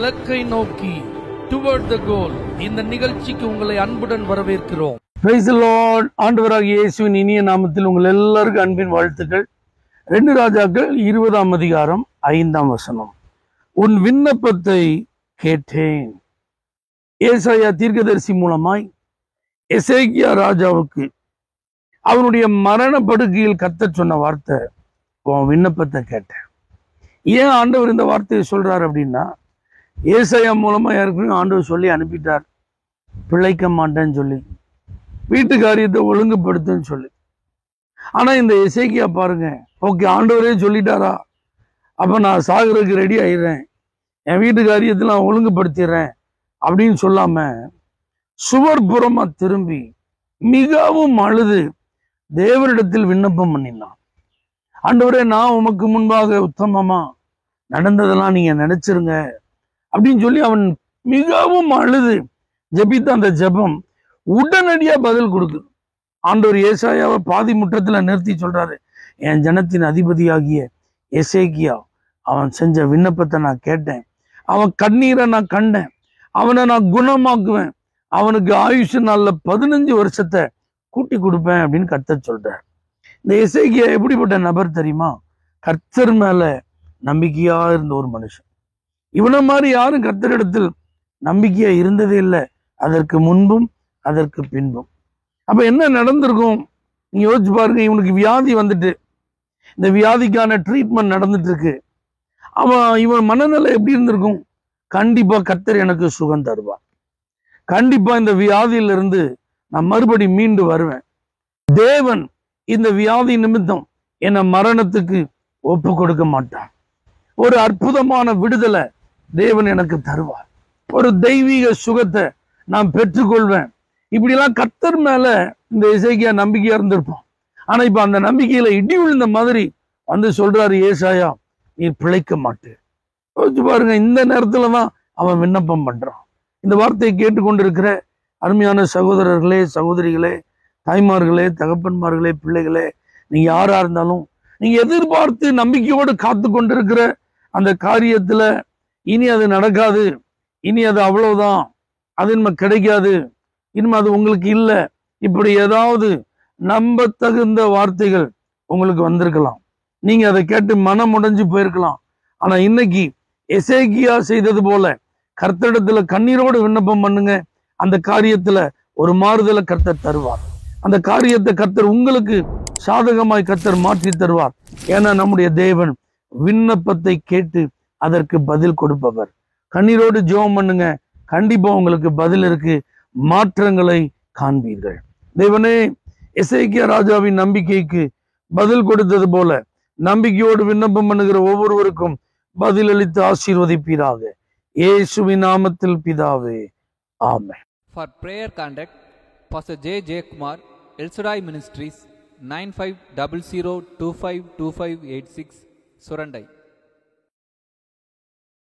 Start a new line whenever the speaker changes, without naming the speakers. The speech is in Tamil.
இலக்கை நோக்கி டுவர்ட் த கோல் இந்த நிகழ்ச்சிக்கு உங்களை அன்புடன் வரவேற்கிறோம்.
Praise the Lord. ஆண்டவராகிய இயேசுவின் இனிய நாமத்தில் உங்கள் எல்லாருக்கும் அன்பின் வாழ்த்துக்கள். 2 ராஜாக்கள் 20ஆம் அதிகாரம் 5ஆம் வசனம். உன் விண்ணப்பத்தை கேட்டேன். ஏசாயா தீர்க்கதரிசி மூலமாய் எசேக்கியா ராஜாவுக்கு அவனுடைய மரண படுக்கையில் கர்த்தர் சொன்ன வார்த்தை, உன் விண்ணப்பத்தை கேட்டேன். ஏன் ஆண்டவர் இந்த வார்த்தையை சொல்றாரு அப்படின்னா, ஏசாயா மூலமா யாருக்குமே ஆண்டவர் சொல்லி அனுப்பிட்டார், பிழைக்க மாட்டேன்னு சொல்லி, வீட்டு காரியத்தை ஒழுங்குபடுத்துன்னு சொல்லி. ஆனா இந்த எசேக்கியா பாருங்க, ஓகே ஆண்டவரே சொல்லிட்டாரா, அப்ப நான் சாகுறதுக்கு ரெடி ஆயிடுறேன், என் வீட்டு காரியத்தை நான் ஒழுங்குபடுத்திடுறேன் அப்படின்னு சொல்லாம சுவர் புறமா திரும்பி மிகவும் அழுது தேவரிடத்தில் விண்ணப்பம் பண்ணினான். ஆண்டவரே, நான் உமக்கு முன்பாக உத்தமமா நடந்ததெல்லாம் நீங்க நினைச்சிருங்க அப்படின்னு சொல்லி அவன் மிகவும் அழுது ஜெபித்த அந்த ஜெபம் உடனடியா பதில் கொடுக்குது. ஆண்டவர் ஏசாயாவை பாதி முற்றத்துல நிறுத்தி சொல்றாரு, என் ஜனத்தின் அதிபதியாகிய எசேக்கியா அவன் செஞ்ச விண்ணப்பத்தை நான் கேட்டேன், அவன் கண்ணீரை நான் கண்டேன், அவனை நான் குணமாக்குவேன், அவனுக்கு ஆயுஷ் நாள்ல 15 வருஷத்தை கூட்டி கொடுப்பேன் அப்படின்னு கர்த்தர் சொல்றார். இந்த எசேக்கியா எப்படிப்பட்ட நபர் தெரியுமா? கர்த்தர் மேல நம்பிக்கையா இருந்த ஒரு மனுஷன். இவனை மாதிரி யாரும் கர்த்தரிடத்தில் நம்பிக்கையா இருந்ததே இல்லை, அதற்கு முன்பும் அதற்கு பின்பும். அப்ப என்ன நடந்திருக்கும் நீங்க யோசிச்சு பாருங்க. இவனுக்கு வியாதி வந்துட்டு, இந்த வியாதிக்கான ட்ரீட்மெண்ட் நடந்துட்டு இருக்கு. இவன் மனநிலை எப்படி இருந்திருக்கும்? கண்டிப்பா கர்த்தர் எனக்கு சுகம் தருவார், கண்டிப்பா இந்த வியாதியிலிருந்து நான் மறுபடி மீண்டு வருவேன், தேவன் இந்த வியாதி நிமித்தம் என்னை மரணத்துக்கு ஒப்பு கொடுக்க மாட்டான், ஒரு அற்புதமான விடுதலை தேவன் எனக்கு தருவார், ஒரு தெய்வீக சுகத்தை நான் பெற்றுக்கொள்வேன். இப்படிலாம் கர்த்தர் மேல இந்த எசேக்கியா நம்பிக்கையா இருந்திருப்பான். ஆனா இப்ப அந்த நம்பிக்கையில இடி விழுந்த மாதிரி வந்து சொல்றாரு ஏசாயா, நீ பிழைக்க மாட்டே. யோசிச்சு பாருங்க, இந்த நேரத்துலதான் அவன் விண்ணப்பம் பண்றான். இந்த வார்த்தையை கேட்டுக்கொண்டிருக்கிற அருமையான சகோதரர்களே, சகோதரிகளே, தாய்மார்களே, தகப்பன்மார்களே, பிள்ளைகளே, நீங்க யாரா இருந்தாலும் நீங்க எதிர்பார்த்து நம்பிக்கையோடு காத்து கொண்டிருக்கிற அந்த காரியத்துல இனி அது நடக்காது, இனி அது அவ்வளவுதான், அது இனிமே கிடைக்காது, இனிமே அது உங்களுக்கு இல்லை, இப்படி ஏதாவது நம்ப தகுந்த வார்த்தைகள் உங்களுக்கு வந்திருக்கலாம். நீங்க அதை கேட்டு மனம் உடைஞ்சு போயிருக்கலாம். ஆனா இன்னைக்கு எசேக்கியா செய்தது போல கர்த்தரிடத்துல கண்ணீரோடு விண்ணப்பம் பண்ணுங்க. அந்த காரியத்துல ஒரு மாறுதலை கர்த்தர் தருவார். அந்த காரியத்தை கர்த்தர் உங்களுக்கு சாதகமாய் கர்த்தர் மாற்றி தருவார். ஏன்னா நம்முடைய தேவன் விண்ணப்பத்தை கேட்டு அதற்கு பதில் கொடுப்பவர். கண்ணீரோடு ஜெபம் பண்ணுங்க, கண்டிப்பா உங்களுக்கு பதில் இருக்கு, மாற்றங்களை காண்பீர்கள். தேவனே, எசேக்கியா ராஜாவின் நம்பிக்கைக்கு பதில் கொடுத்தது போல நம்பிக்கையோடு விண்ணப்பம் பண்ணுகிற ஒவ்வொருவருக்கும் பதிலளித்து ஆசீர்வதிப்பீராக. இயேசுவின் நாமத்தில் பிதாவே, ஆமென்.
For prayer contact, Pastor J. Kumar, El Shaddai Ministries, 9500252586, Surandai.